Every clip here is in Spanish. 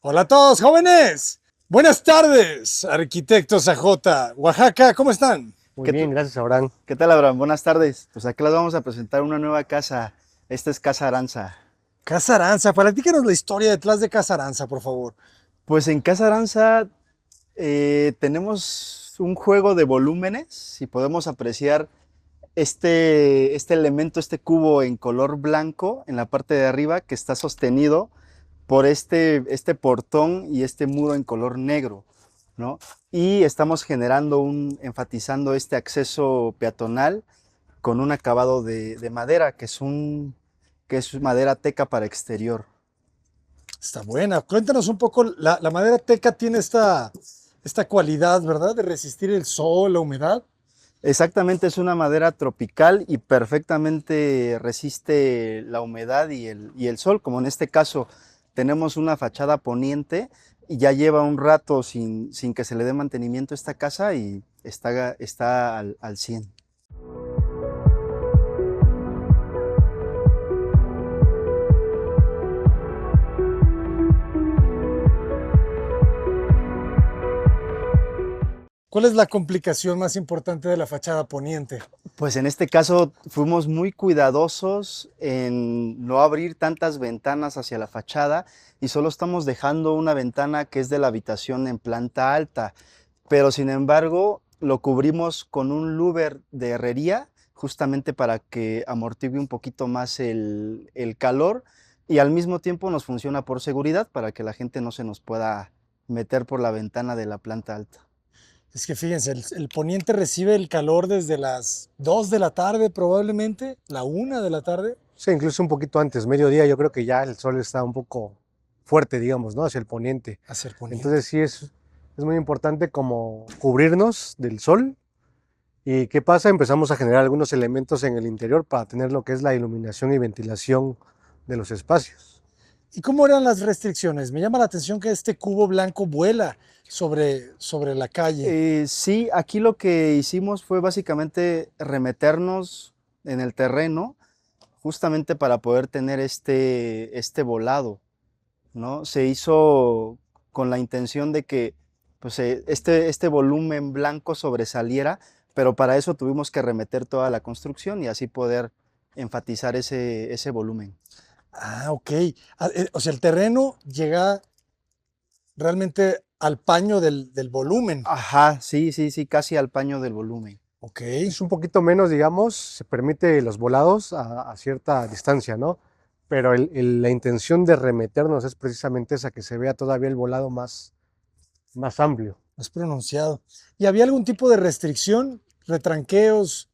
Hola a todos, jóvenes. Buenas tardes, arquitectos AJ. Oaxaca, ¿cómo están? Muy ¿Qué, bien, gracias, Abraham. qué tal, Abraham? Buenas tardes. Pues aquí les vamos a presentar una nueva casa. Esta es Casa Aranza. Casa Aranza, platícanos la historia detrás de Casa Aranza, por favor. Pues en Casa Aranza tenemos un juego de volúmenes y podemos apreciar este elemento, este cubo en color blanco en la parte de arriba que está sostenido por este portón y este muro en color negro, ¿no? Y estamos enfatizando este acceso peatonal con un acabado de madera, que es madera teca para exterior. Está buena. Cuéntanos un poco, la madera teca tiene esta cualidad, ¿verdad? De resistir el sol, la humedad. Exactamente, es una madera tropical y perfectamente resiste la humedad y el sol, como en este caso tenemos una fachada poniente y ya lleva un rato sin que se le dé mantenimiento a esta casa y está al 100. ¿Cuál es la complicación más importante de la fachada poniente? Pues en este caso fuimos muy cuidadosos en no abrir tantas ventanas hacia la fachada y solo estamos dejando una ventana que es de la habitación en planta alta, pero sin embargo lo cubrimos con un louver de herrería justamente para que amortigue un poquito más el calor y al mismo tiempo nos funciona por seguridad para que la gente no se nos pueda meter por la ventana de la planta alta. Es que fíjense, el poniente recibe el calor desde las 2 de la tarde, probablemente, la 1 de la tarde. Sí, incluso un poquito antes, mediodía, yo creo que ya el sol está un poco fuerte, digamos, ¿no? Hacia el poniente. Hacer poniente. Entonces sí es muy importante como cubrirnos del sol. ¿Y qué pasa? Empezamos a generar algunos elementos en el interior para tener lo que es la iluminación y ventilación de los espacios. ¿Y cómo eran las restricciones? Me llama la atención que este cubo blanco vuela sobre la calle. Sí, aquí lo que hicimos fue básicamente remeternos en el terreno justamente para poder tener este volado, ¿no? Se hizo con la intención de que pues, este volumen blanco sobresaliera, pero para eso tuvimos que remeter toda la construcción y así poder enfatizar ese volumen. Ah, ok. O sea, el terreno llega realmente al paño del volumen. Ajá, sí, sí, sí, casi al paño del volumen. Ok. Es un poquito menos, digamos, se permite los volados a cierta distancia, ¿no? Pero la intención de remeternos es precisamente esa, que se vea todavía el volado más amplio. Es pronunciado. ¿Y había algún tipo de restricción? ¿Retranqueos?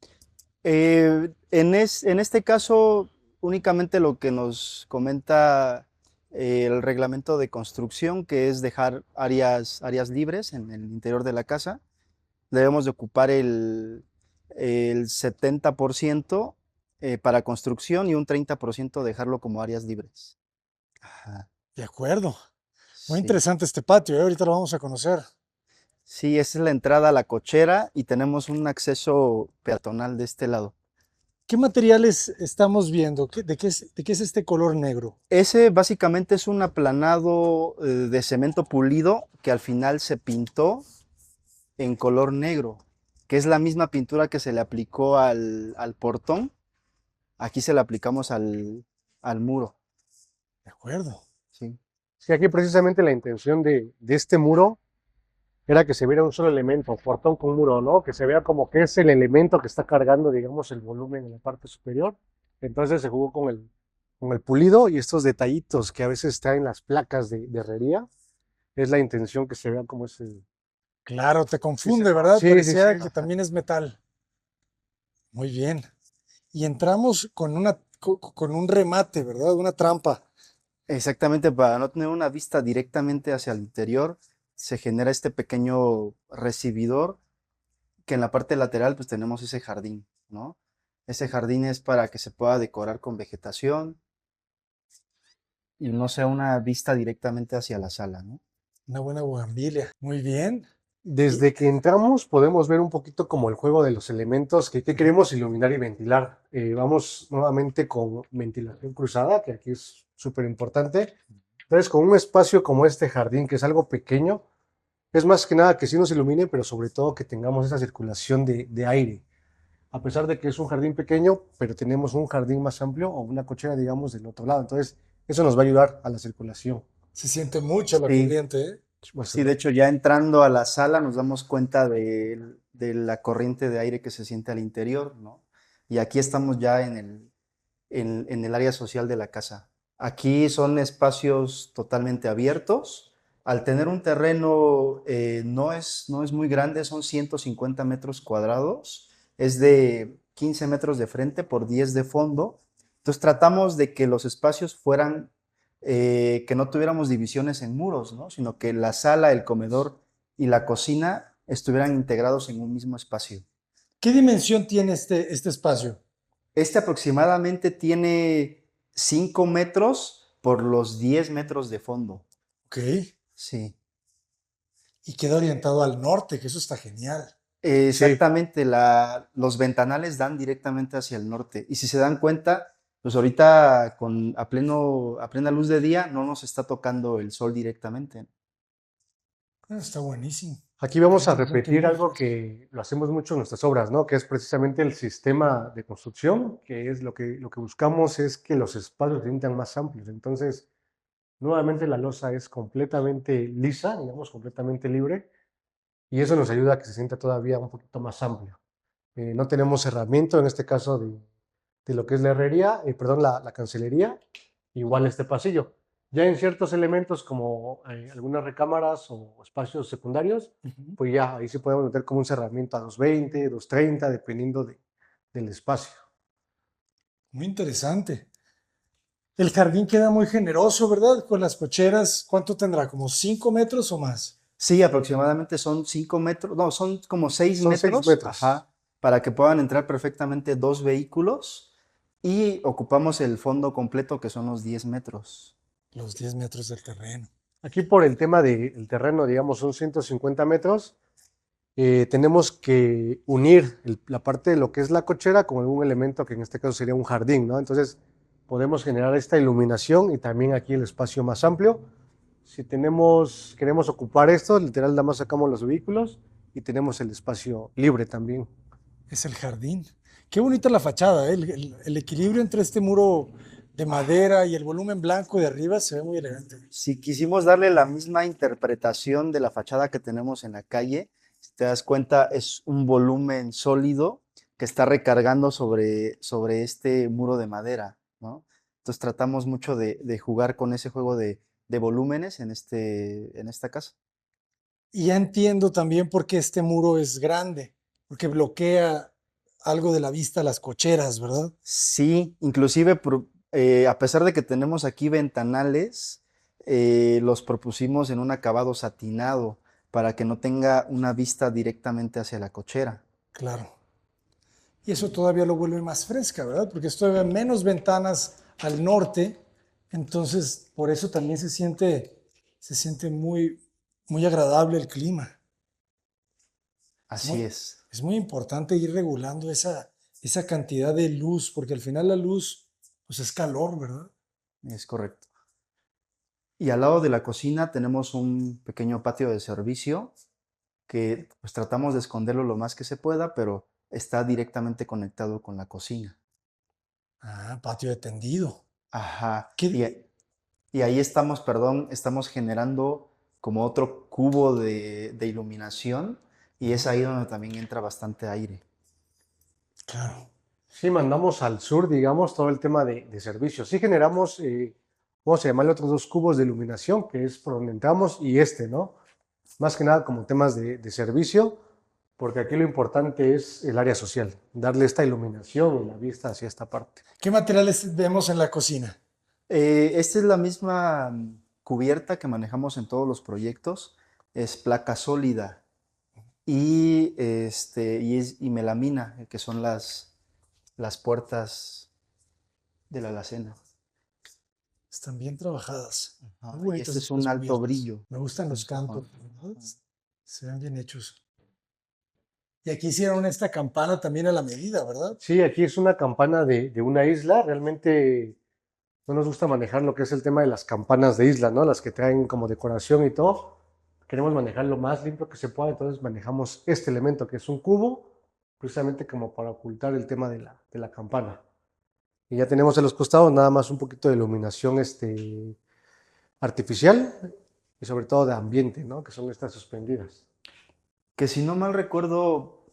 En este caso, únicamente lo que nos comenta el reglamento de construcción, que es dejar áreas libres en el interior de la casa. Debemos de ocupar el 70% para construcción y un 30% dejarlo como áreas libres. Ajá, De acuerdo. Muy sí. interesante este patio, ¿eh? Ahorita lo vamos a conocer. Sí, esa es la entrada a la cochera y tenemos un acceso peatonal de este lado. ¿Qué materiales estamos viendo? ¿De qué es este color negro? Ese básicamente es un aplanado de cemento pulido que al final se pintó en color negro, que es la misma pintura que se le aplicó al portón. Aquí se le aplicamos al muro. De acuerdo. ¿Sí? Sí, aquí precisamente la intención de este muro era que se viera un solo elemento, portón con muro, ¿no? Que se vea como que es el elemento que está cargando, digamos, el volumen en la parte superior. Entonces se jugó con el pulido y estos detallitos que a veces traen las placas de herrería. Es la intención que se vea como ese. Claro, te ese- confunde, ¿verdad? Sí, sí, sí. Parecía que también es metal. Muy bien. Y entramos con un remate, ¿verdad? Una trampa. Exactamente, para no tener una vista directamente hacia el interior, se genera este pequeño recibidor que en la parte lateral pues tenemos ese jardín, ¿no? Ese jardín es para que se pueda decorar con vegetación y no sea una vista directamente hacia la sala, ¿no? Una buena bugambilia. Muy bien. Y- Desde que entramos podemos ver un poquito como el juego de los elementos que queremos iluminar y ventilar. Vamos nuevamente con ventilación cruzada, que aquí es súper importante. Entonces, con un espacio como este jardín, que es algo pequeño, es más que nada que sí nos ilumine, pero sobre todo que tengamos esa circulación de aire. A pesar de que es un jardín pequeño, pero tenemos un jardín más amplio o una cochera, digamos, del otro lado. Entonces, eso nos va a ayudar a la circulación. Se siente mucho la Sí, corriente, ¿eh? sí, de hecho ya entrando a la sala nos damos cuenta de la corriente de aire que se siente al interior, ¿no? Y aquí estamos ya en el área social de la casa. Aquí son espacios totalmente abiertos. Al tener un terreno no es muy grande, son 150 metros cuadrados, es de 15 metros de frente por 10 de fondo. Entonces tratamos de que los espacios fueran, que no tuviéramos divisiones en muros, ¿no? Sino que la sala, el comedor y la cocina estuvieran integrados en un mismo espacio. ¿Qué dimensión tiene este espacio? Este aproximadamente tiene 5 metros por los 10 metros de fondo. Ok. Sí. Y queda orientado al norte, que eso está genial. Sí, Exactamente, los ventanales dan directamente hacia el norte. Y si se dan cuenta, pues ahorita a plena luz de día no nos está tocando el sol directamente. Está buenísimo. aquí Está vamos a interesante, repetir muy algo fresco. que lo hacemos mucho en nuestras obras, ¿no? Que es precisamente el sistema de construcción, que es lo que buscamos es que los espacios se sientan más amplios. Entonces, nuevamente la losa es completamente lisa, digamos, completamente libre, y eso nos ayuda a que se sienta todavía un poquito más amplio. No tenemos cerramiento, en este caso, de lo que es la herrería, perdón, la cancelería, igual este pasillo. Ya en ciertos elementos como algunas recámaras o espacios secundarios, Ujú. pues ya ahí se puede meter como un cerramiento a 220, 230, dependiendo del espacio. Muy interesante. El jardín queda muy generoso, ¿verdad? Con las cocheras, ¿cuánto tendrá? ¿Como 5 metros o más? Sí, aproximadamente son 5 metros, no, son como 6 Son 6 metros, metros. ajá, para que puedan entrar perfectamente dos vehículos y ocupamos el fondo completo que son los 10 metros. Los 10 metros del terreno. Aquí por el tema del terreno, digamos, son 150 metros. Tenemos que unir la parte de lo que es la cochera con algún elemento que en este caso sería un jardín, ¿no? Entonces podemos generar esta iluminación y también aquí el espacio más amplio. Si queremos ocupar esto, literal nada más sacamos los vehículos y tenemos el espacio libre también. Es el jardín. Qué bonita la fachada, ¿eh? El equilibrio entre este muro de madera y el volumen blanco de arriba se ve muy elegante. Si quisimos darle la misma interpretación de la fachada que tenemos en la calle, si te das cuenta, es un volumen sólido que está recargando sobre este muro de madera, ¿no? Entonces tratamos mucho de jugar con ese juego de volúmenes en esta casa. Y ya entiendo también por qué este muro es grande, porque bloquea algo de la vista a las cocheras, ¿verdad? Sí, inclusive a pesar de que tenemos aquí ventanales, los propusimos en un acabado satinado para que no tenga una vista directamente hacia la cochera. Claro. Y eso todavía lo vuelve más fresca, ¿verdad? Porque esto ve menos ventanas al norte, entonces por eso también se siente muy, muy agradable el clima. Es Así muy, es. es muy importante ir regulando esa cantidad de luz, porque al final la luz, pues es calor, ¿verdad? Es correcto. Y al lado de la cocina tenemos un pequeño patio de servicio que pues tratamos de esconderlo lo más que se pueda, pero está directamente conectado con la cocina. Ah, patio de tendido. Ajá. ¿Qué? Y ahí estamos, perdón, estamos generando como otro cubo de iluminación y es ahí donde también entra bastante aire. Claro. Sí, mandamos al sur, digamos, todo el tema de servicios. Sí generamos, vamos a llamarle otros dos cubos de iluminación, que es por donde entramos, y este, ¿no? Más que nada como temas de servicio, porque aquí lo importante es el área social, darle esta iluminación y la vista hacia esta parte. ¿Qué materiales vemos en la cocina? Esta es la misma cubierta que manejamos en todos los proyectos, es placa sólida y melamina, que son las puertas de la alacena. Están bien trabajadas. Ajá, Muy y bonitas este es estas un alto cubiertas. brillo. Me gustan los Ajá. cantos, ¿verdad? Se ven bien hechos. Y aquí hicieron esta campana también a la medida, ¿verdad? Sí, aquí es una campana de una isla, realmente no nos gusta manejar lo que es el tema de las campanas de isla, ¿no? Las que traen como decoración y todo. Queremos manejar lo más limpio que se pueda, entonces manejamos este elemento que es un cubo, precisamente como para ocultar el tema de la campana. Y ya tenemos en los costados nada más un poquito de iluminación artificial y sobre todo de ambiente, ¿no? Que son estas suspendidas. Que si no mal recuerdo,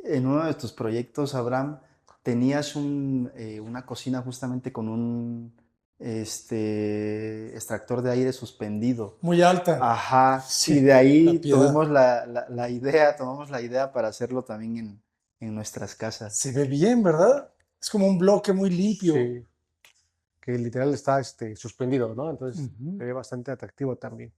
en uno de tus proyectos, Abraham, tenías una cocina justamente con un extractor de aire suspendido. Muy alta. Ajá, y Sí, de la ahí piedad. tuvimos la idea, tomamos la idea para hacerlo también en nuestras Se casas. ve bien, ¿verdad? Es como un bloque muy limpio. Sí, que literal está suspendido, ¿no? Entonces Ujú. se ve bastante atractivo también.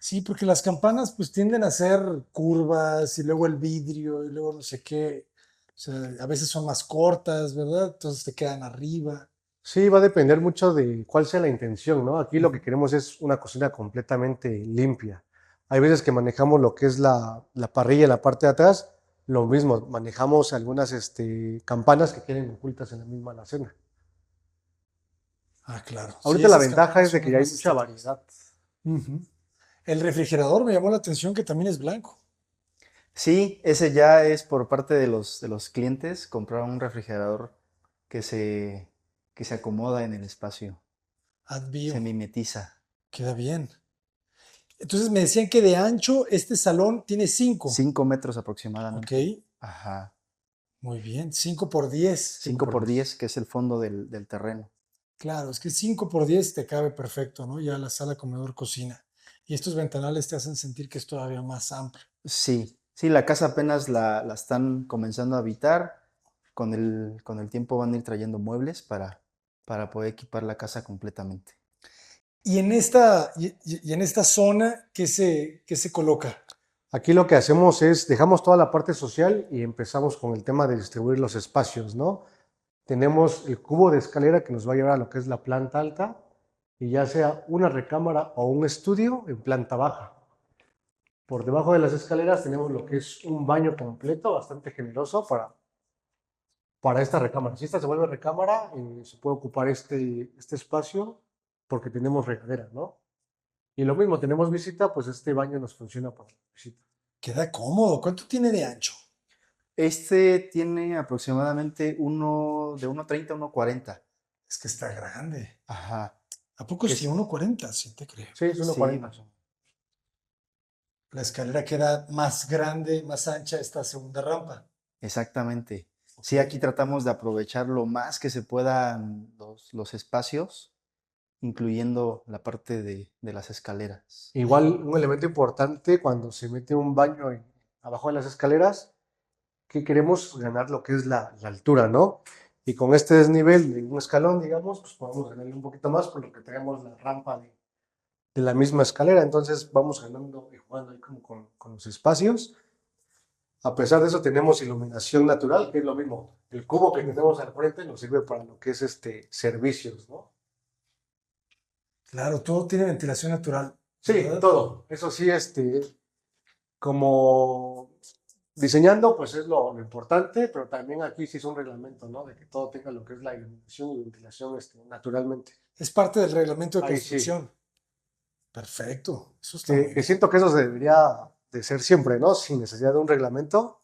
Sí, porque las campanas pues tienden a ser curvas y luego el vidrio y luego no sé qué. O sea, a veces son más cortas, ¿verdad? Entonces te quedan arriba. Sí, va a depender mucho de cuál sea la intención, ¿no? Aquí lo Ujú. que queremos es una cocina completamente limpia. Hay veces que manejamos lo que es la parrilla en la parte de atrás, lo mismo, manejamos algunas campanas que queden ocultas en la misma alacena. Ah, claro. Sí, Ahorita la esas ventaja campanas es de son que las ya hay más mucha estéticas. variedad. Ujú. El refrigerador me llamó la atención que también es blanco. Sí, ese ya es por parte de los clientes, comprar un refrigerador que se, que se acomoda en el espacio, se Advio. mimetiza. Queda bien. Entonces me decían que de ancho este salón tiene 5. 5 metros Ok, aproximadamente. Ajá. muy bien. 5 por 10. 5 5 por por 10. 10, que es el fondo del terreno. Claro, es que 5 por 10 te cabe perfecto, ¿no? Ya la sala, comedor, cocina. Y estos ventanales te hacen sentir que es todavía más amplio. Sí, sí, la casa apenas la están comenzando a habitar. Con el tiempo van a ir trayendo muebles para poder equipar la casa completamente. Y en esta zona, ¿qué se coloca? Aquí lo que hacemos es, dejamos toda la parte social y empezamos con el tema de distribuir los espacios, ¿no? Tenemos el cubo de escalera que nos va a llevar a lo que es la planta alta y ya sea una recámara o un estudio en planta baja. Por debajo de las escaleras tenemos lo que es un baño completo, bastante generoso para esta recámara. Si esta se vuelve recámara, se puede ocupar este espacio porque tenemos regadera, ¿no? Y lo mismo, tenemos visita, pues este baño nos funciona para la visita. Queda cómodo. ¿Cuánto tiene de ancho? Este tiene aproximadamente de 1,30 a 1,40. Es que está grande. Ajá. ¿A poco Que sí? es, 1,40, sí te creo. Sí, es sí, 1,40. más o menos. La escalera queda más grande, más ancha esta segunda rampa. Exactamente. Ok. Sí, aquí tratamos de aprovechar lo más que se puedan los espacios, incluyendo la parte de las escaleras. Igual un elemento importante cuando se mete un baño abajo de las escaleras, que queremos ganar lo que es la altura, ¿no? Y con este desnivel de un escalón, digamos, pues podemos ganarle un poquito más por lo que tenemos la rampa de la misma escalera, entonces vamos ganando y jugando ahí como con los espacios. A pesar de eso tenemos iluminación natural, que es lo mismo. El cubo que tenemos al frente nos sirve para lo que es servicios, ¿no? Claro, todo tiene ventilación natural, Sí, ¿verdad? todo. Eso sí, como diseñando, pues es lo importante, pero también aquí sí es un reglamento, ¿no? De que todo tenga lo que es la iluminación y ventilación naturalmente. Es parte del reglamento de Ahí sí, construcción. Perfecto, eso está que, muy que bien. siento que eso se debería de ser siempre, ¿no? Sin necesidad de un reglamento.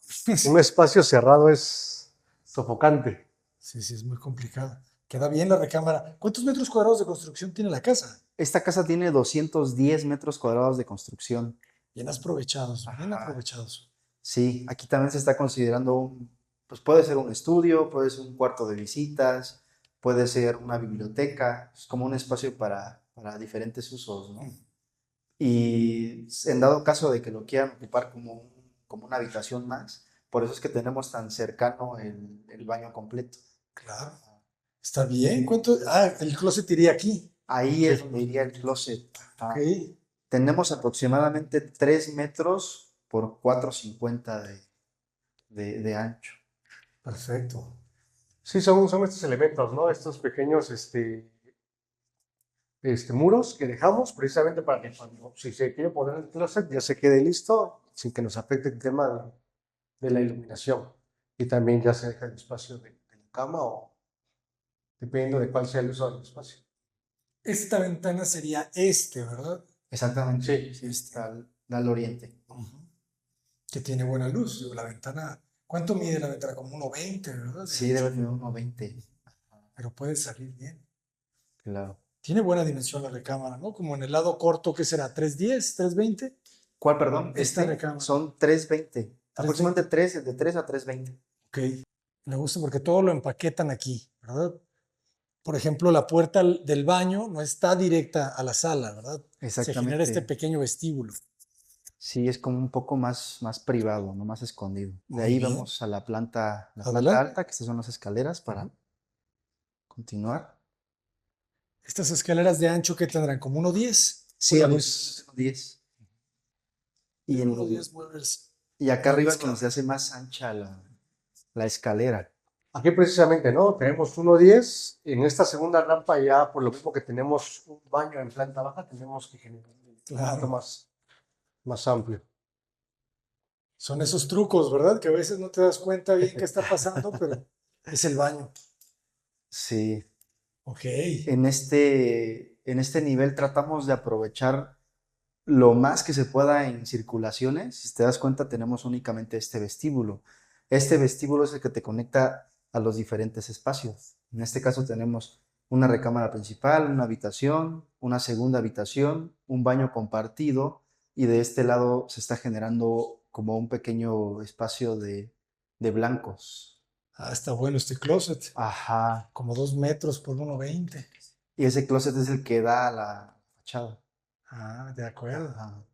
Un espacio cerrado es sofocante. Sí, sí, es muy complicado. Queda bien la recámara. ¿Cuántos metros cuadrados de construcción tiene la casa? Esta casa tiene 210 metros cuadrados de construcción. Bien aprovechados, bien Ajá. aprovechados. Sí, aquí también se está considerando pues puede ser un estudio, puede ser un cuarto de visitas, puede ser una biblioteca, es como un espacio para diferentes usos, ¿no? Y en dado caso de que lo quieran ocupar como una habitación más, por eso es que tenemos tan cercano el baño completo. Claro. Está bien. ¿Cuánto? Ah, el closet iría aquí. Ahí Sí. es donde iría el closet. Ok, Ajá. Tenemos aproximadamente 3 metros por 4,50 de ancho. perfecto. Sí, son estos elementos, ¿no? Estos pequeños muros que dejamos precisamente para que cuando, si se quiere poner el closet, ya se quede listo sin que nos afecte el tema de la iluminación. Y también ya se deja el espacio de la cama o dependiendo de cuál sea el uso del espacio. Esta ventana sería este, ¿verdad? Exactamente. Sí. Sí, está al oriente. Ujú. Que tiene buena luz. Digo, la ventana, ¿cuánto mide la ventana? Como 1,20, ¿verdad? De Sí, debe ancho. tener 1,20. Pero puede salir bien. Claro. Tiene buena dimensión la recámara, ¿no? Como en el lado corto, ¿qué será? ¿310? ¿320? ¿Cuál, perdón? Esta recámara. Son 320. 320. Aproximadamente 3, de 3 a 320. Ok. Me gusta porque todo lo empaquetan aquí, ¿verdad? Por ejemplo, la puerta del baño no está directa a la sala, ¿verdad? Se genera este Exactamente. pequeño vestíbulo. Sí, es como un poco más privado, no más escondido. De Muy ahí bien. vamos a la planta Adelante. alta, que estas son las escaleras para Ujú. continuar. Estas escaleras de ancho que tendrán como 1,10. Sí, 1,10. aproximadamente 10. De Y, 1,10 muebles, y acá arriba muebles es donde se caben. hace más ancha la escalera. Aquí precisamente, ¿no? Tenemos 1,10. En esta segunda rampa ya, por lo mismo que tenemos un baño en planta baja, tenemos que generar un poquito Claro. más amplio. Son esos trucos, ¿verdad? Que a veces no te das cuenta bien qué está pasando, pero es el baño. Sí, Ok. en este nivel tratamos de aprovechar lo más que se pueda en circulaciones. Si te das cuenta, tenemos únicamente este vestíbulo. Este vestíbulo es el que te conecta a los diferentes espacios. En este caso tenemos una recámara principal, una habitación, una segunda habitación, un baño compartido y de este lado se está generando como un pequeño espacio de blancos. Ah, está bueno este closet. Ajá. Como 2 metros por 1,20. Y ese closet es el que da a la fachada. Ah, de acuerdo. Ajá.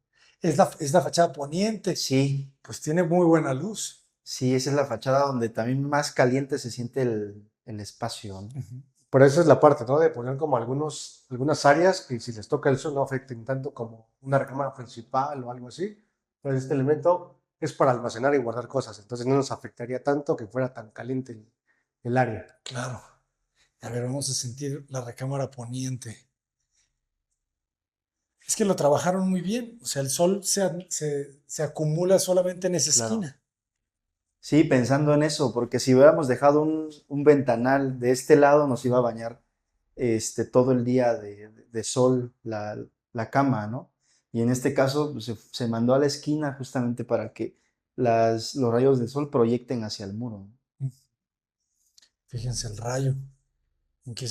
Es la fachada poniente. Sí, Pues tiene muy buena luz. sí, esa es la fachada donde también más caliente se siente el espacio, ¿no? Ujú. Pero esa es la parte, ¿no? De poner como algunas áreas que si les toca el sol no afecten tanto como una recámara principal o algo así. Entonces este elemento es para almacenar y guardar cosas, entonces no nos afectaría tanto que fuera tan caliente el área. Claro. A ver, vamos a sentir la recámara poniente. Es que lo trabajaron muy bien. O sea, el sol se acumula solamente en esa Claro. esquina. Sí, pensando en eso, porque si hubiéramos dejado un ventanal de este lado, nos iba a bañar todo el día de sol la cama, ¿no? Y en este caso pues, se mandó a la esquina justamente para que los rayos del sol proyecten hacia el muro, ¿no? Fíjense el rayo. ¿En qué,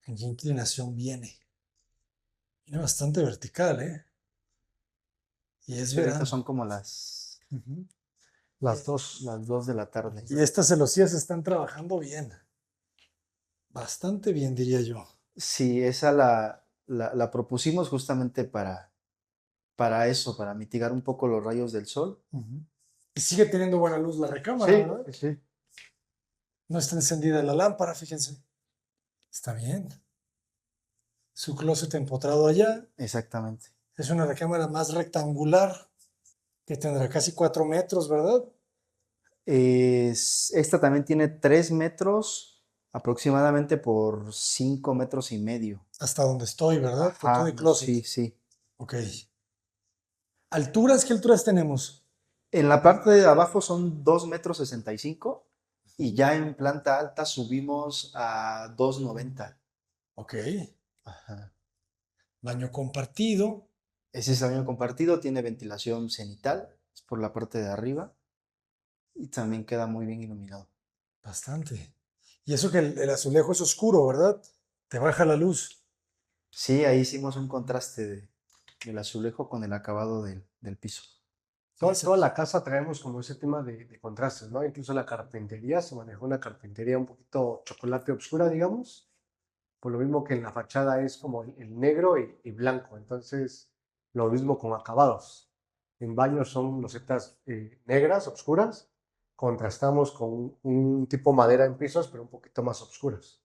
en qué inclinación viene? Viene bastante vertical, ¿eh? Y es Sí, ahorita verano. son como las, Ujú. Las dos. las 2 de la tarde. Y estas celosías están trabajando bien. Bastante bien, diría yo. Sí, esa la propusimos justamente para eso, para mitigar un poco los rayos del sol. Ujú. Y sigue teniendo buena luz la recámara, Sí, ¿verdad? sí. No está encendida la lámpara, fíjense. Está bien. Su closet empotrado allá. Exactamente. Es una recámara más rectangular que tendrá casi 4 metros, ¿verdad? Esta también tiene 3 metros aproximadamente por 5,5 metros. Hasta donde estoy, ¿verdad? Con todo Ajá, y closet. sí, sí. Ok. ¿Alturas? ¿Qué alturas tenemos? En la parte de abajo son 2,65 metros y ya en planta alta subimos a 2,90. Ok. Ajá. Baño compartido. Ese es baño compartido, tiene ventilación cenital, es por la parte de arriba y también queda muy bien iluminado. Bastante. Y eso que el azulejo es oscuro, ¿verdad? Te baja la luz. Sí, ahí hicimos un contraste del azulejo con el acabado del piso. Toda la casa traemos como ese tema de contrastes, ¿no? Incluso la carpintería, se manejó una carpintería un poquito chocolate oscura, digamos, por lo mismo que en la fachada es como el negro y blanco, entonces lo mismo con acabados. En baños son losetas negras, oscuras, contrastamos con un tipo madera en pisos, pero un poquito más oscuras.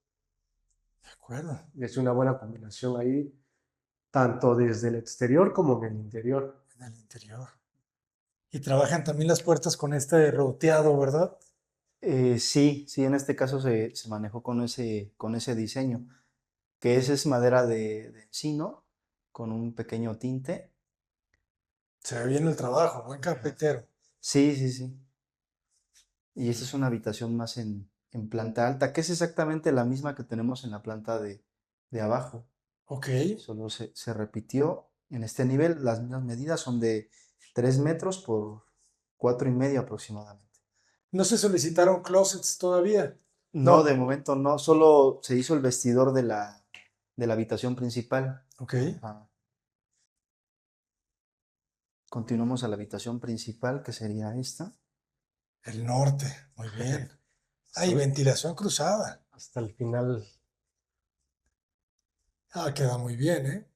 De acuerdo. Y es una buena combinación ahí, tanto desde el exterior como en el interior. En el interior. Y trabajan también las puertas con este roteado, ¿verdad? Sí, sí, en este caso se manejó con ese diseño, que ese es madera de encino con un pequeño tinte. Se ve bien el trabajo, buen Ajá. carpintero. Sí, sí, sí. Y esta es una habitación más en planta alta, que es exactamente la misma que tenemos en la planta de abajo. Ok. Solo se repitió en este nivel. Las mismas medidas son de 3 metros por 4,5 aproximadamente. ¿No se solicitaron closets todavía? No, No. de momento no, solo se hizo el vestidor de la habitación principal. Ok. Ajá. Continuamos a la habitación principal, que sería esta. El norte. Muy bien. Hay Hasta, ventilación cruzada. hasta el final. Ah, queda muy bien, ¿eh?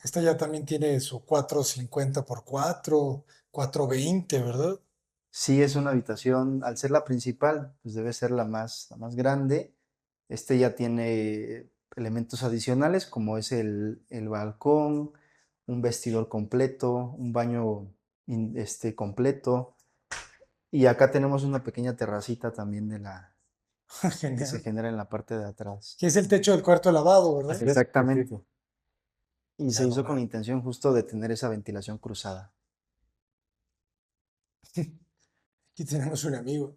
Esta ya también tiene su 450 por 4, 420, ¿verdad? Sí, es una habitación, al ser la principal, pues debe ser la más grande. Este ya tiene elementos adicionales como es el balcón, un vestidor completo, un baño completo. Y acá tenemos una pequeña terracita también que se Genial. genera en la parte de atrás. Que es el techo del cuarto de lavado, ¿verdad? Así es, sí. Exactamente. Y Ya se lo hizo con veo. intención justo de tener esa ventilación cruzada. Aquí tenemos un amigo.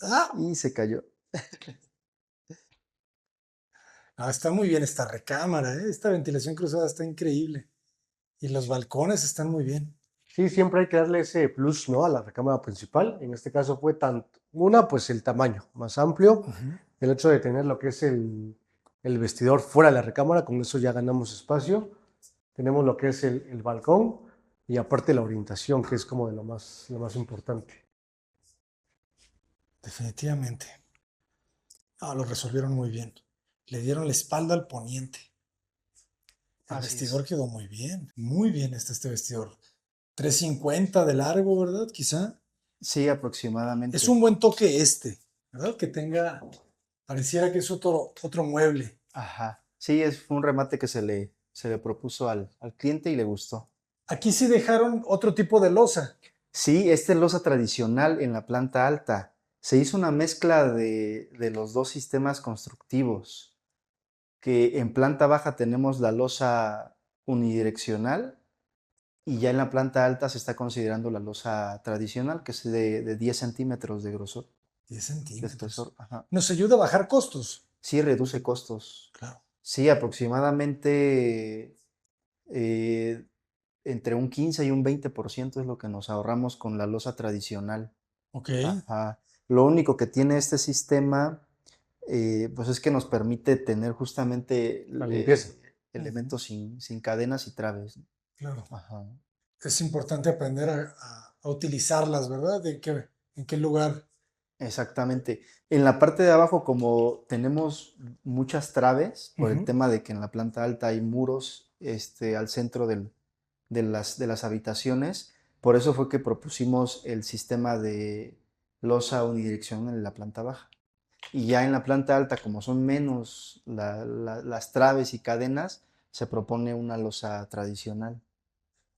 Ah, Y se cayó. está muy bien esta recámara, ¿eh? Esta ventilación cruzada está increíble. Y los balcones están muy bien. Sí, siempre hay que darle ese plus, ¿no? A la recámara principal. En este caso fue tanto, una, pues el tamaño más amplio, Ujú. el hecho de tener lo que es el vestidor fuera de la recámara, con eso ya ganamos espacio. Tenemos lo que es el balcón y aparte la orientación, que es como de lo más importante. Definitivamente. Ah, lo resolvieron muy bien. Le dieron la espalda al poniente. El Así vestidor es. quedó muy bien. Muy bien este vestidor. 350 de largo, ¿verdad? Quizá. Sí, Es aproximadamente. un buen toque este, ¿verdad? Que tenga, pareciera que es otro mueble. Ajá. Sí, fue un remate que se le propuso al cliente y le gustó. Aquí sí dejaron otro tipo de loza. Sí, esta es losa tradicional en la planta alta. Se hizo una mezcla de los dos sistemas constructivos, que en planta baja tenemos la losa unidireccional y ya en la planta alta se está considerando la losa tradicional, que es de 10 centímetros de grosor, 10 de centímetros. espesor. Ajá. Nos ayuda a bajar costos. Sí, reduce costos. Claro. Sí, aproximadamente eh, entre un 15 y un 20% es lo que nos ahorramos con la losa tradicional. Ok. Ajá. Lo único que tiene este sistema, pues es que nos permite tener justamente La limpieza. Ujú. elementos sin cadenas y traves. Claro. Ajá. Es importante aprender a utilizarlas, ¿verdad? En qué lugar? Exactamente. En la parte de abajo, como tenemos muchas traves, por el Ujú. tema de que en la planta alta hay muros, al centro de las habitaciones, por eso fue que propusimos el sistema de losa unidireccional en la planta baja. Y ya en la planta alta, como son menos las traves y cadenas, se propone una losa tradicional.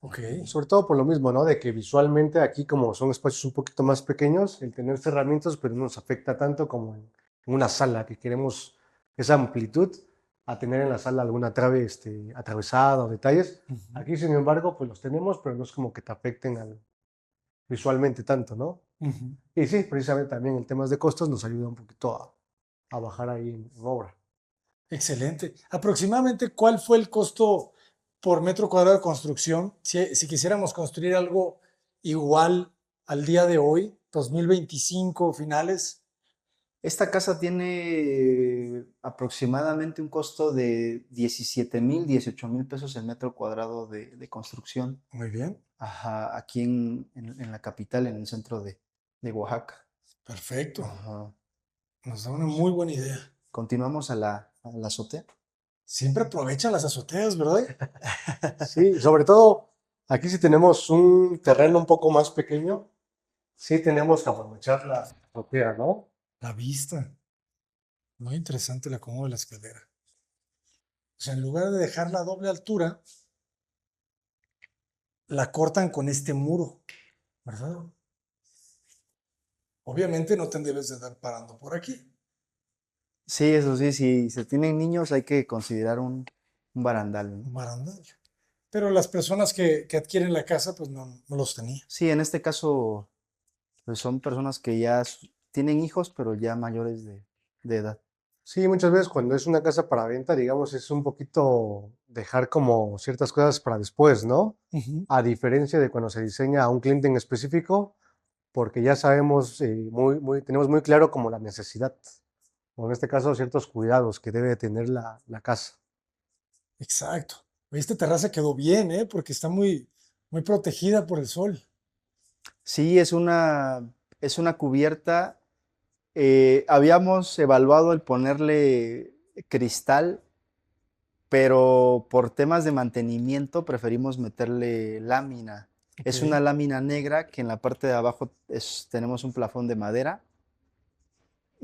Ok. Sobre todo por lo mismo, ¿no? De que visualmente aquí, como son espacios un poquito más pequeños, el tener herramientas, pero no nos afecta tanto como en una sala, que queremos esa amplitud a tener en la sala alguna trave atravesada o detalles. Ujú. Aquí, sin embargo, pues los tenemos, pero no es como que te afecten visualmente tanto, ¿no? Ujú. Y sí, precisamente también el tema de costos nos ayuda un poquito a bajar ahí en obra. Excelente. Aproximadamente, ¿cuál fue el costo por metro cuadrado de construcción si quisiéramos construir algo igual al día de hoy, 2025 finales? Esta casa tiene aproximadamente un costo de 17,000, 18,000 pesos el metro cuadrado de construcción. Muy bien, Ajá, aquí en la capital, en el centro de Oaxaca. perfecto. Ajá. Nos da una muy buena idea. Continuamos a la azotea. Siempre aprovechan las azoteas, ¿verdad? Sí, sobre todo aquí si tenemos un terreno un poco más pequeño, sí tenemos que aprovechar la azotea, ¿no? La vista. Muy interesante el acomodo de la escalera. O sea, en lugar de dejarla a doble altura, la cortan con este muro, ¿verdad? Obviamente no te debes de andar parando por aquí. Sí, eso sí, si se tienen niños hay que considerar un barandal, ¿no? Un barandal. Pero las personas que adquieren la casa, pues no los tenía. Sí, en este caso pues son personas que ya tienen hijos, pero ya mayores de edad. Sí, muchas veces cuando es una casa para venta, digamos, es un poquito dejar como ciertas cosas para después, ¿no? Ujú. A diferencia de cuando se diseña a un cliente en específico, porque ya sabemos, tenemos muy claro como la necesidad, o en este caso ciertos cuidados que debe tener la casa. Exacto. Oye, esta terraza quedó bien, ¿eh? Porque está muy protegida por el sol. Sí, es una cubierta. Habíamos evaluado el ponerle cristal, pero por temas de mantenimiento preferimos meterle lámina. Ok. Es una lámina negra que en la parte de abajo tenemos un plafón de madera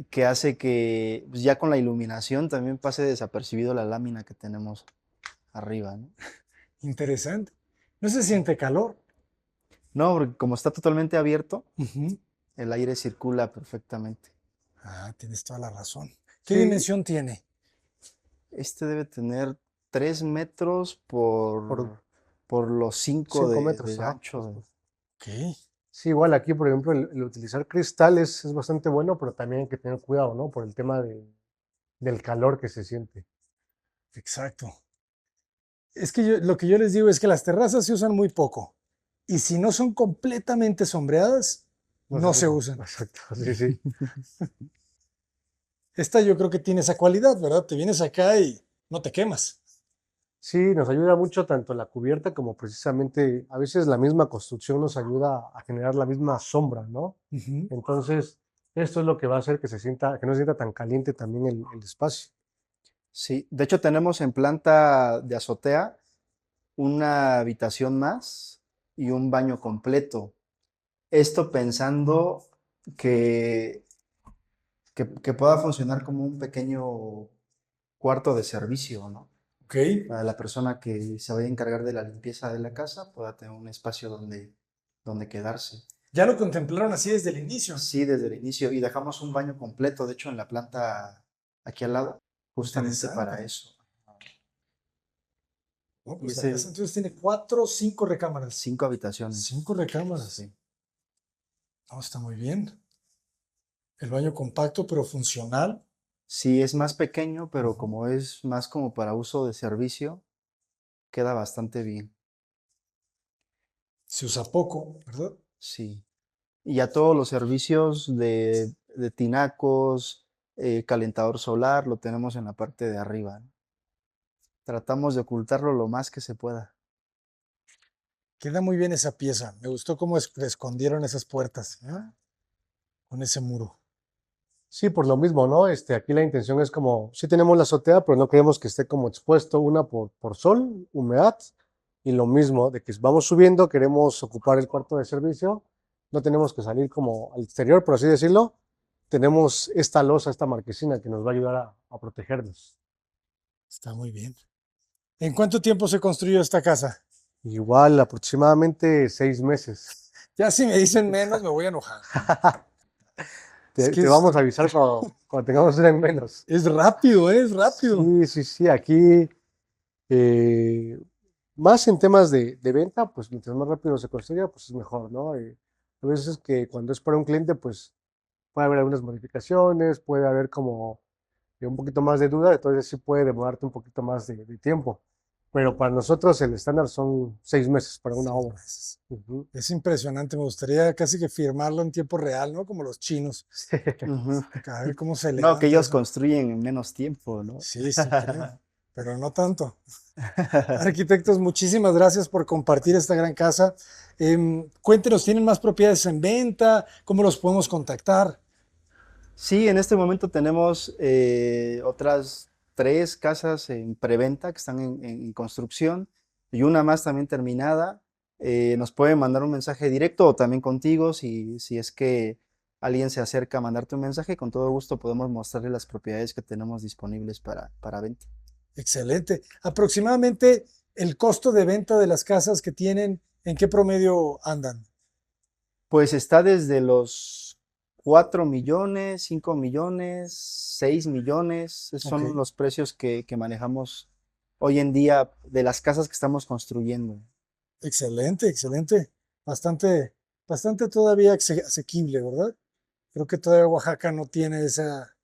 que hace que pues, ya con la iluminación también pase desapercibido la lámina que tenemos arriba, ¿no? Interesante. No se siente calor. No, porque como está totalmente abierto, Ujú. el aire circula perfectamente. Ah, tienes toda la razón. ¿Qué Sí, dimensión tiene? Este debe tener 3 metros por por los 5 5 metros, de ajá, ancho. justo. Ok. Sí, igual aquí, por ejemplo, el utilizar cristales es bastante bueno, pero también hay que tener cuidado, ¿no? Por el tema del calor que se siente. Exacto. Es que lo que yo les digo es que las terrazas se usan muy poco. Y si no son completamente sombreadas, No se no se ocupa. usan. Exacto, sí, sí. Esta yo creo que tiene esa cualidad, ¿verdad? Te vienes acá y no te quemas. Sí, nos ayuda mucho tanto la cubierta como precisamente, a veces la misma construcción nos ayuda a generar la misma sombra, ¿no? Ujú. Entonces, esto es lo que va a hacer que que no se sienta tan caliente también el espacio. Sí, de hecho tenemos en planta de azotea una habitación más y un baño completo. Esto pensando que, que pueda funcionar como un pequeño cuarto de servicio, ¿no? Ok. Para la persona que se vaya a encargar de la limpieza de la casa pueda tener un espacio donde quedarse. Ya lo contemplaron así desde el inicio. Sí, desde el inicio. Y dejamos un baño completo, de hecho, en la planta aquí al lado, justamente para Interesante. eso. No, Y pues la casa ese, entonces tiene 4 o 5 recámaras. 5 habitaciones. 5 recámaras. Sí. No, está muy bien. El baño compacto pero funcional. Sí, es más pequeño, pero Ujú. como es más como para uso de servicio, queda bastante bien. Se usa poco, ¿verdad? Sí. Y ya todos los servicios de tinacos, calentador solar, lo tenemos en la parte de arriba, ¿no? Tratamos de ocultarlo lo más que se pueda. Queda muy bien esa pieza. Me gustó cómo escondieron esas puertas, ¿eh? Con ese muro. Sí, por lo mismo, ¿no? Aquí la intención es como, sí tenemos la azotea, pero no queremos que esté como expuesto una por sol, humedad, y lo mismo, de que vamos subiendo, queremos ocupar el cuarto de servicio, no tenemos que salir como al exterior, por así decirlo, tenemos esta losa, esta marquesina que nos va a ayudar a protegernos. Está muy bien. ¿En cuánto tiempo se construyó esta casa? Igual, aproximadamente 6 meses. Ya si me dicen menos, me voy a enojar. Es que Te vamos a avisar cuando tengamos una en menos. es rápido, ¿eh? Es rápido. Sí, sí, sí, aquí Eh, más en temas de venta, pues mientras más rápido se construya, pues es mejor, ¿no? A veces que cuando es para un cliente, pues puede haber algunas modificaciones, puede haber como un poquito más de duda, entonces sí puede demorarte un poquito más de tiempo. Pero para nosotros el estándar son 6 meses para una 6 obra. meses. Ujú. Es impresionante. Me gustaría casi que firmarlo en tiempo real, ¿no? Como los chinos. Ujú. A ver cómo se No, que levanta ellos eso. construyen en menos tiempo, ¿no? Sí, sí creo. Pero no tanto. Arquitectos, muchísimas gracias por compartir esta gran casa. Cuéntenos, ¿tienen más propiedades en venta? ¿Cómo los podemos contactar? Sí, en este momento tenemos otras 3 casas en preventa que están en construcción y una más también terminada. Nos pueden mandar un mensaje directo o también contigo si es que alguien se acerca a mandarte un mensaje. Con todo gusto podemos mostrarle las propiedades que tenemos disponibles para venta. Excelente. Aproximadamente el costo de venta de las casas que tienen, ¿en qué promedio andan? Pues está desde los 4 millones, 5 millones, 6 millones. Esos Ok, son los precios que manejamos hoy en día de las casas que estamos construyendo. excelente, excelente. Bastante todavía asequible, ¿verdad? Creo que todavía Oaxaca no tiene esa,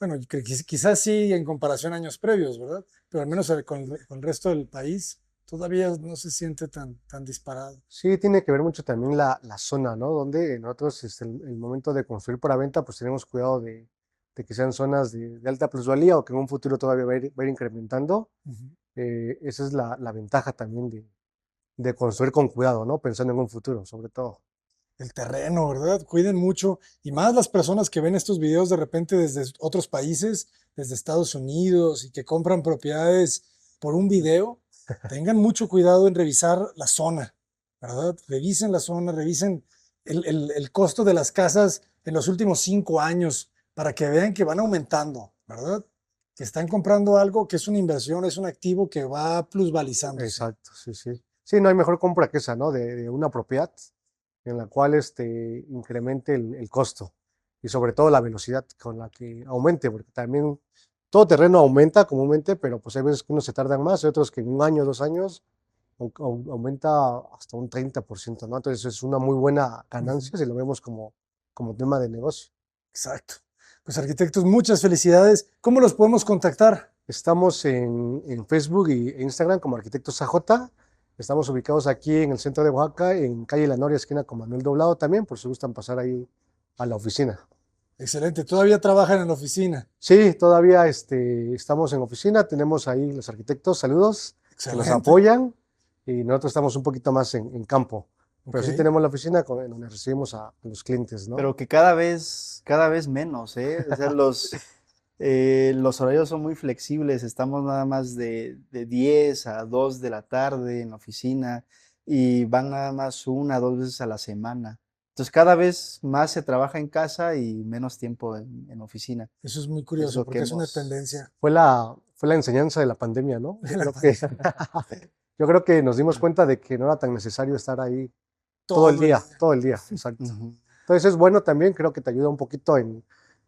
Bueno, quizás sí en comparación a años previos, ¿verdad? Pero al menos con el resto del país todavía no se siente tan disparado. Sí, tiene que ver mucho también la zona, ¿no? Donde nosotros, el momento de construir para venta, pues tenemos cuidado de que sean zonas de alta plusvalía o que en un futuro todavía va a ir incrementando. Ujú. Esa es la ventaja también de construir con cuidado, ¿no? Pensando en un futuro, sobre todo. El terreno, ¿verdad? Cuiden mucho. Y más las personas que ven estos videos de repente desde otros países, desde Estados Unidos, y que compran propiedades por un video, tengan mucho cuidado en revisar la zona, ¿verdad? Revisen la zona, revisen el costo de las casas en los últimos 5 años para que vean que van aumentando, ¿verdad? Que están comprando algo que es una inversión, es un activo que va plusvalizándose. Exacto, sí, sí. Sí, no hay mejor compra que esa, ¿no? De una propiedad en la cual incremente el costo y sobre todo la velocidad con la que aumente, porque también todo terreno aumenta comúnmente, pero pues hay veces que unos se tardan más y otros que en un año, 2 años aumenta hasta un 30%, ¿no? Entonces es una muy buena Ujú. ganancia si lo vemos como tema de negocio. Exacto. Pues arquitectos, muchas felicidades. ¿Cómo los podemos contactar? Estamos en Facebook e Instagram como Arquitectos AJ. Estamos ubicados aquí en el centro de Oaxaca, en calle La Noria, esquina con Manuel Doblado también, por si gustan pasar ahí a la oficina. Excelente. ¿Todavía trabajan en la oficina? Sí, todavía estamos en oficina, tenemos ahí los arquitectos, saludos, que nos Excelente. apoyan y nosotros estamos un poquito más en campo, pero Ok. sí tenemos la oficina donde recibimos a los clientes, ¿no? Pero que cada vez menos, ¿eh? O sea, los horarios son muy flexibles, estamos nada más de 10 a 2 de la tarde en la oficina y van nada más 1 o 2 veces a la semana. Entonces cada vez más se trabaja en casa y menos tiempo en oficina. Eso es muy Es curioso lo que porque es una hemos... tendencia Fue la enseñanza de la pandemia, ¿no? de la pandemia. Yo creo que nos dimos cuenta de que no era tan necesario estar ahí Todo el día. todo el día, exacto. Ujú. Entonces es bueno también, creo que te ayuda un poquito en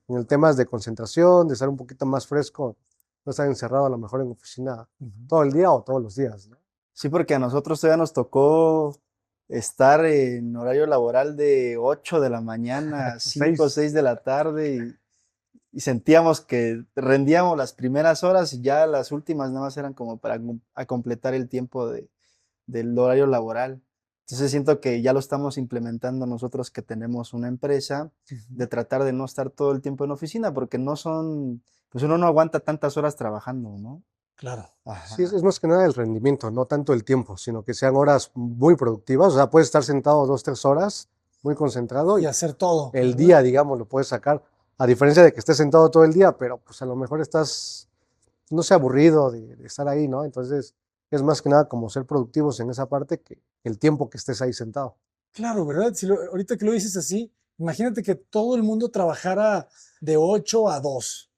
el temas de concentración, de estar un poquito más fresco, no estar encerrado a lo mejor en oficina Ujú. todo el día o todos los días, ¿no? Sí, porque a nosotros todavía nos tocó estar en horario laboral de 8 de la mañana a 5 o 6, 6 de la tarde y sentíamos que rendíamos las primeras horas y ya las últimas nada más eran como para a completar el tiempo del horario laboral. Entonces siento que ya lo estamos implementando nosotros que tenemos una empresa, Ujú. de tratar de no estar todo el tiempo en oficina, porque no son, pues uno no aguanta tantas horas trabajando, ¿no? Claro. sí, es Ajá. más que nada el rendimiento, no tanto el tiempo, sino que sean horas muy productivas, o sea, puedes estar sentado 2, 3 horas muy concentrado Y y hacer todo, el ¿verdad? día, digamos, lo puedes sacar, a diferencia de que estés sentado todo el día, pero pues a lo mejor estás, no sé, aburrido de estar ahí, ¿no? Entonces, es más que nada como ser productivos en esa parte que el tiempo que estés ahí sentado. Claro, ¿verdad? Si ahorita que lo dices así, imagínate que todo el mundo trabajara de 8 a 2,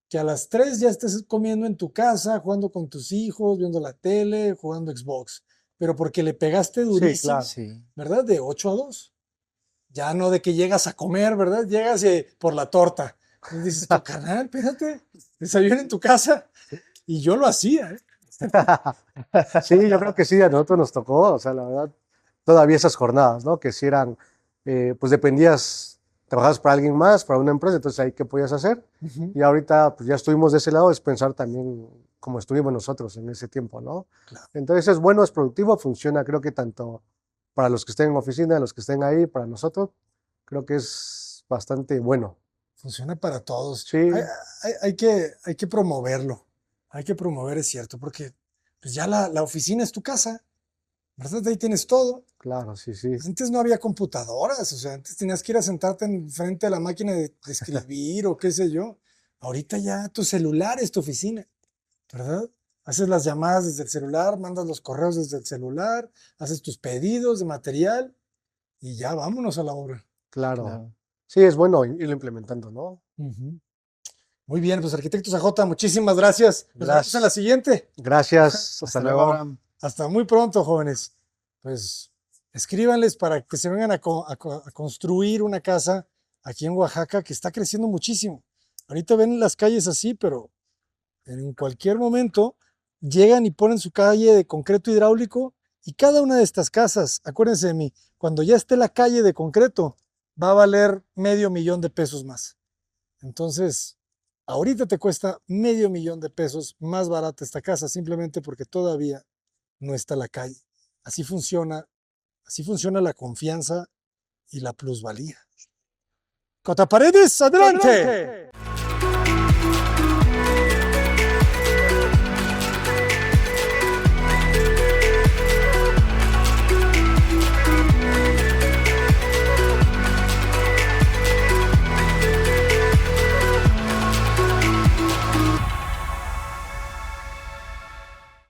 que a las 3 ya estés comiendo en tu casa, jugando con tus hijos, viendo la tele, jugando Xbox, pero porque le pegaste Sí, durísimo, claro. Sí. ¿verdad? De 8 a 2. Ya no de que llegas a comer, ¿verdad? Llegas por la torta. Entonces dices, tu canal, espérate, desayuno en tu casa. Y yo lo hacía, ¿eh? Sí, yo creo que sí, a nosotros nos tocó, o sea, la verdad, todavía esas jornadas, ¿no? Que si eran, pues dependías, trabajabas para alguien más, para una empresa, entonces ahí qué podías hacer. Ujú. Y ahorita, pues ya estuvimos de ese lado, es pensar también como estuvimos nosotros en ese tiempo, ¿no? Claro, Entonces es bueno, es productivo, funciona, creo que tanto para los que estén en oficina, los que estén ahí, para nosotros, creo que es bastante bueno. funciona para todos. Hay, Sí, hay que promoverlo. Hay que promover, es cierto, porque pues ya la oficina es tu casa, ¿verdad? Ahí tienes todo. claro, sí, sí. Antes no había computadoras, o sea, antes tenías que ir a sentarte en frente de la máquina de escribir o qué sé yo. Ahorita ya tu celular es tu oficina, ¿verdad? Haces las llamadas desde el celular, mandas los correos desde el celular, haces tus pedidos de material y ya vámonos a la obra. Claro. Claro. Sí, es bueno irlo implementando, ¿no? Ujú. Muy bien, pues arquitectos AJ, muchísimas gracias. Nos vemos en la Gracias. siguiente. Gracias. Hasta Hasta luego, luego. Abraham. Hasta muy pronto, jóvenes. Pues escríbanles para que se vengan a construir una casa aquí en Oaxaca que está creciendo muchísimo. Ahorita ven las calles así, pero en cualquier momento llegan y ponen su calle de concreto hidráulico y cada una de estas casas, acuérdense de mí, cuando ya esté la calle de concreto, va a valer $500,000 más. Entonces, Ahorita te cuesta $500,000 más barata esta casa, simplemente porque todavía no está la calle. Así funciona la confianza y la plusvalía. Cota Paredes, adelante.